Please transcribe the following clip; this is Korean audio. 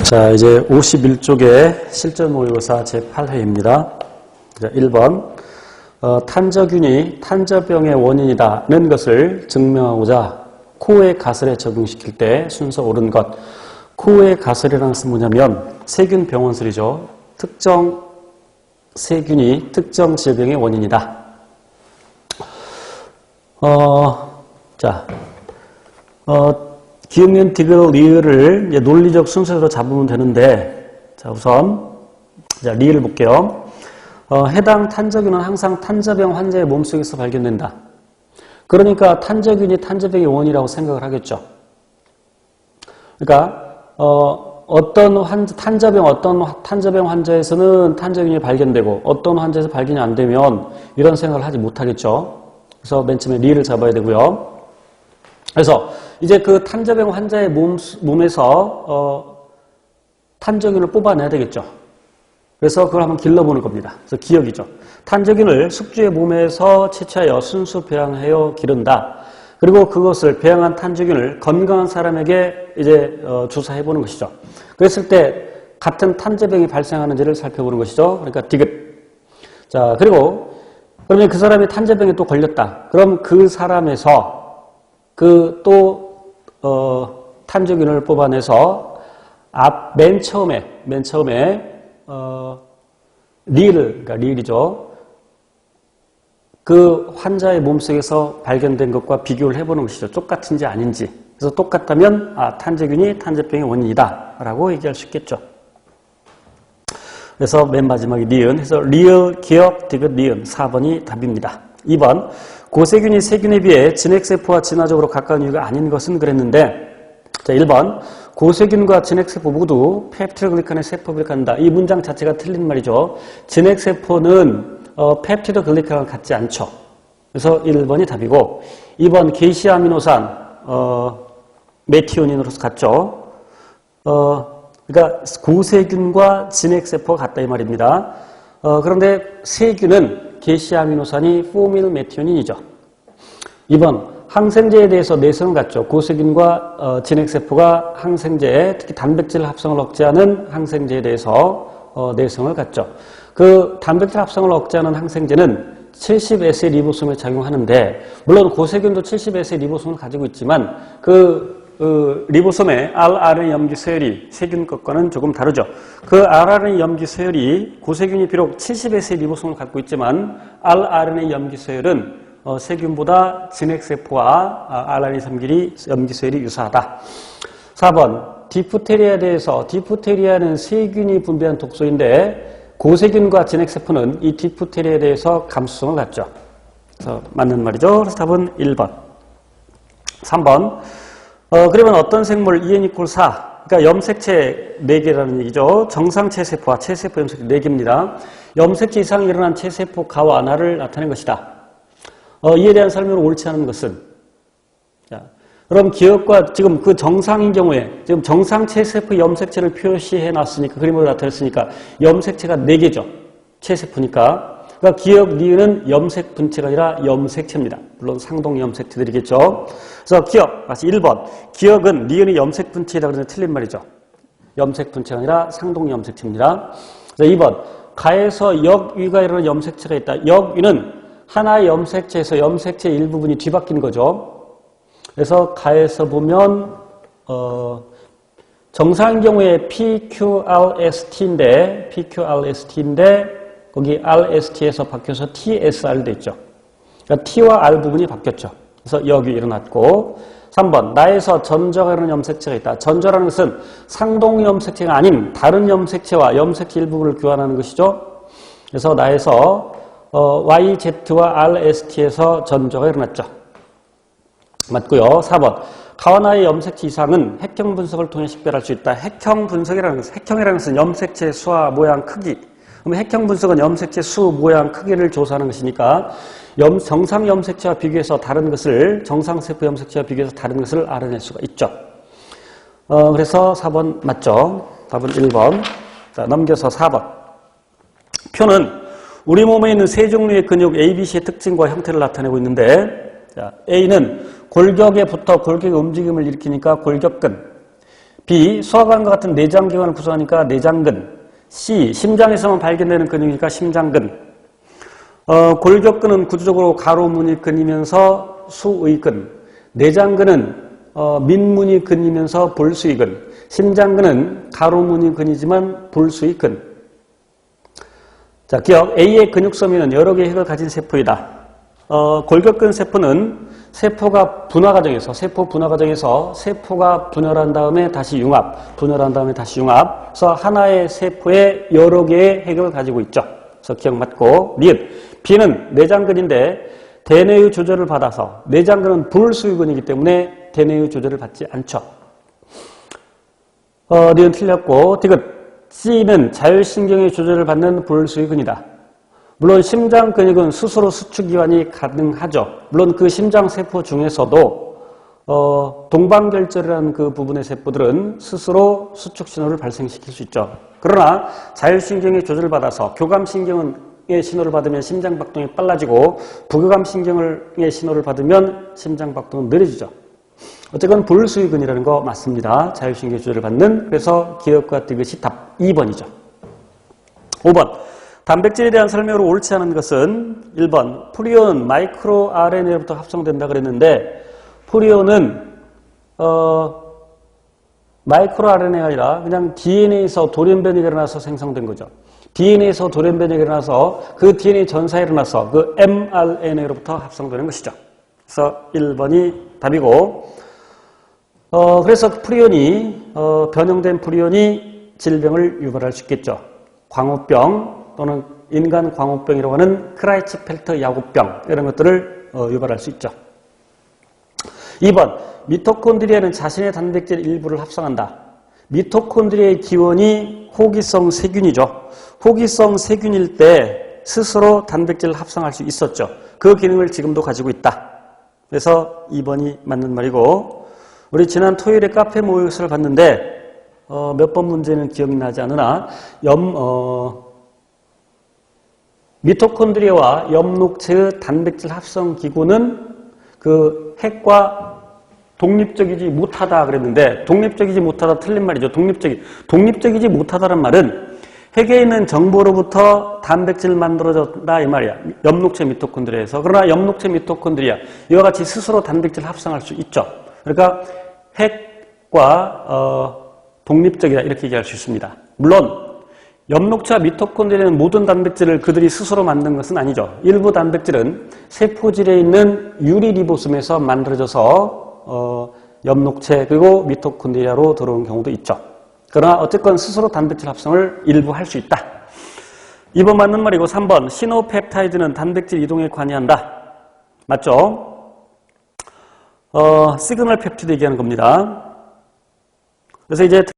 자, 이제 51쪽의 실전 모의고사 제8회입니다. 1번. 탄저균이 탄저병의 원인이다는 것을 증명하고자 코의 가설에 적용시킬 때 순서 옳은 것. 코의 가설이라는 것은 뭐냐면 세균 병원설이죠. 특정 세균이 특정 질병의 원인이다. 기억니은, 디귿, 리을을 이제 논리적 순서대로 잡으면 되는데, 자, 우선, 리을을 볼게요. 해당 탄저균은 항상 탄저병 환자의 몸속에서 발견된다. 그러니까 탄저균이 탄저병의 원인이라고 생각을 하겠죠. 그러니까, 어떤 탄저병 환자에서는 탄저균이 발견되고, 어떤 환자에서 발견이 안 되면 이런 생각을 하지 못하겠죠. 그래서 맨 처음에 리을을 잡아야 되고요. 그래서 이제 그 탄저병 환자의 몸에서 탄저균을 뽑아내야 되겠죠. 그래서 그걸 한번 길러보는 겁니다. 그래서 기억이죠. 탄저균을 숙주의 몸에서 채취하여 순수 배양하여 기른다. 그리고 그것을 배양한 탄저균을 건강한 사람에게 이제 주사해보는 것이죠. 그랬을 때 같은 탄저병이 발생하는지를 살펴보는 것이죠. 그러니까 디귿. 자, 그리고 그러면 그 사람이 탄저병에 또 걸렸다. 그럼 그 사람에서 탄저균을 뽑아내서 맨 처음에 그러니까 리을이죠. 그 환자의 몸속에서 발견된 것과 비교를 해보는 것이죠. 똑같은지 아닌지. 그래서 똑같다면 탄저균이 탄저병의 원인이다라고 얘기할 수 있겠죠. 그래서 맨 마지막에 니은. 그래서 리을, 기억, 디귿, 니은 4번이 답입니다. 2번. 고세균이 세균에 비해 진핵세포와 진화적으로 가까운 이유가 아닌 것은 그랬는데, 자, 1번. 고세균과 진핵세포 모두 펩티도글리칸의 세포를 갖는다. 이 문장 자체가 틀린 말이죠. 진핵세포는 펩티도글리칸을 갖지 않죠. 그래서 1번이 답이고, 2번 게시아미노산 메티오닌으로서 같죠. 그러니까 고세균과 진핵세포가 같다 이 말입니다. 그런데 세균은 게시아미노산이 포밀메티오닌이죠. 2번 항생제에 대해서 내성을 갖죠. 고세균과 진핵세포가 항생제에 특히 단백질 합성을 억제하는 항생제에 대해서 내성을 갖죠. 그 단백질 합성을 억제하는 항생제는 70S의 리보솜에 작용하는데, 물론 고세균도 70S의 리보솜을 가지고 있지만 리보솜의 rRNA 염기 서열이 세균 것과는 조금 다르죠. 그 rRNA 염기 서열이 고세균이 비록 70S의 리보솜을 갖고 있지만 rRNA 염기 서열은 세균보다 진핵세포와 rRNA 염기 서열이 유사하다. 4번 디프테리아에 대해서, 디프테리아는 세균이 분비한 독소인데 고세균과 진핵세포는 이 디프테리아에 대해서 감수성을 갖죠. 그래서 맞는 말이죠. 그래서 답은 1번. 3번 그러면 어떤 생물 2n = 4, 그러니까 염색체 4개라는 얘기죠. 정상 체세포와 체세포 염색체 4개입니다. 염색체 이상이 일어난 체세포 가와 나를 나타낸 것이다. 이에 대한 설명을 옳지 않은 것은, 자, 그럼 기억과 지금 그 정상인 경우에 지금 정상 체세포 염색체를 표시해 놨으니까, 그림으로 나타냈으니까 염색체가 4개죠. 체세포니까. 그러니까 기억, 니은은 염색 분체가 아니라 염색체입니다. 물론 상동 염색체들이겠죠. 그래서 기억, 다시 1번. 기억은 니은이 염색 분체이라고 그러는데 틀린 말이죠. 염색 분체가 아니라 상동 염색체입니다. 자, 2번. 가에서 역위가 이루는 염색체가 있다. 역위는 하나의 염색체에서 염색체 일부분이 뒤바뀐 거죠. 그래서 가에서 보면 정상인 경우에 PQRST인데 거기 RST에서 바뀌어서 TSR도 있죠. 그러니까 T와 R 부분이 바뀌었죠. 그래서 여기 일어났고, 3번 나에서 전저가 이루는 염색체가 있다. 전저라는 것은 상동 염색체가 아닌 다른 염색체와 염색체 일부분을 교환하는 것이죠. 그래서 나에서 YZ와 RST에서 전저가 일어났죠. 맞고요. 4번 가와 나의 염색체 이상은 핵형 분석을 통해 식별할 수 있다. 핵형 분석이라는 것은, 핵형이라는 것은 염색체 수와 모양, 크기. 그럼 핵형 분석은 염색체 수, 모양, 크기를 조사하는 것이니까 정상 염색체와 비교해서 다른 것을, 정상 세포 염색체와 비교해서 다른 것을 알아낼 수가 있죠. 그래서 4번 맞죠. 답은 1번. 자, 넘겨서 4번. 표는 우리 몸에 있는 세 종류의 근육 A, B, C의 특징과 형태를 나타내고 있는데, 자, A는 골격에 붙어 골격의 움직임을 일으키니까 골격근, B. 소화관과 같은 내장기관을 구성하니까 내장근. C. 심장에서만 발견되는 근육이니까 심장근. 골격근은 구조적으로 가로무늬 근이면서 수의근. 내장근은 민무늬 근이면서 볼수의근. 심장근은 가로무늬 근이지만 볼수의근. 자, 기억. A의 근육 섬유는 여러 개의 핵을 가진 세포이다. 골격근 세포는 세포 분화 과정에서 세포가 분열한 다음에 다시 융합, 그래서 하나의 세포에 여러 개의 핵을 가지고 있죠. 그래서 기억 맞고. 니은. B는 내장근인데 대뇌의 조절을 받아서, 내장근은 불수의근이기 때문에 대뇌의 조절을 받지 않죠. 니은 틀렸고. 디귿. C는 자율신경의 조절을 받는 불수의근이다. 물론 심장 근육은 스스로 수축기관이 가능하죠. 물론 그 심장세포 중에서도 동방결절이라는 그 부분의 세포들은 스스로 수축신호를 발생시킬 수 있죠. 그러나 자율신경의 조절을 받아서 교감신경의 신호를 받으면 심장박동이 빨라지고 부교감신경의 신호를 받으면 심장박동은 느려지죠. 어쨌건 불수의근이라는 거 맞습니다. 자율신경 조절을 받는. 그래서 기억과 디귿이 답 2번이죠. 5번. 단백질에 대한 설명으로 옳지 않은 것은 1번. 프리온은 마이크로 RNA로부터 합성된다 그랬는데 프리온은 마이크로 RNA가 아니라 그냥 DNA에서 돌연변이가 일어나서 생성된 거죠. DNA에서 돌연변이가 일어나서 그 DNA 전사에 일어나서 그 mRNA로부터 합성되는 것이죠. 그래서 1번이 답이고, 그래서 프리온이 변형된 프리온이 질병을 유발할 수 있겠죠. 광우병 또는 인간 광우병이라고 하는 크라이츠펠터 야구병, 이런 것들을 유발할 수 있죠. 2번. 미토콘드리아는 자신의 단백질 일부를 합성한다. 미토콘드리아의 기원이 호기성 세균이죠. 호기성 세균일 때 스스로 단백질을 합성할 수 있었죠. 그 기능을 지금도 가지고 있다. 그래서 2번이 맞는 말이고, 우리 지난 토요일에 카페 모의고사를 봤는데 몇 번 문제는 기억이 나지 않으나 미토콘드리아와 엽록체의 단백질 합성 기구는 그 핵과 독립적이지 못하다 그랬는데, 독립적이지 못하다 틀린 말이죠. 독립적이지 못하다는 말은 핵에 있는 정보로부터 단백질을 만들어졌다 이 말이야. 엽록체 미토콘드리아에서. 그러나 엽록체 미토콘드리아 이와 같이 스스로 단백질을 합성할 수 있죠. 그러니까 핵과 독립적이다 이렇게 얘기할 수 있습니다. 물론 엽록체와 미토콘드리아는 모든 단백질을 그들이 스스로 만든 것은 아니죠. 일부 단백질은 세포질에 있는 유리리보솜에서 만들어져서 엽록체 그리고 미토콘드리아로 들어온 경우도 있죠. 그러나 어쨌건 스스로 단백질 합성을 일부 할 수 있다. 2번 맞는 말이고, 3번. 시노펩타이드는 단백질 이동에 관여한다. 맞죠? 시그널 펩티드 얘기하는 겁니다. 그래서 이제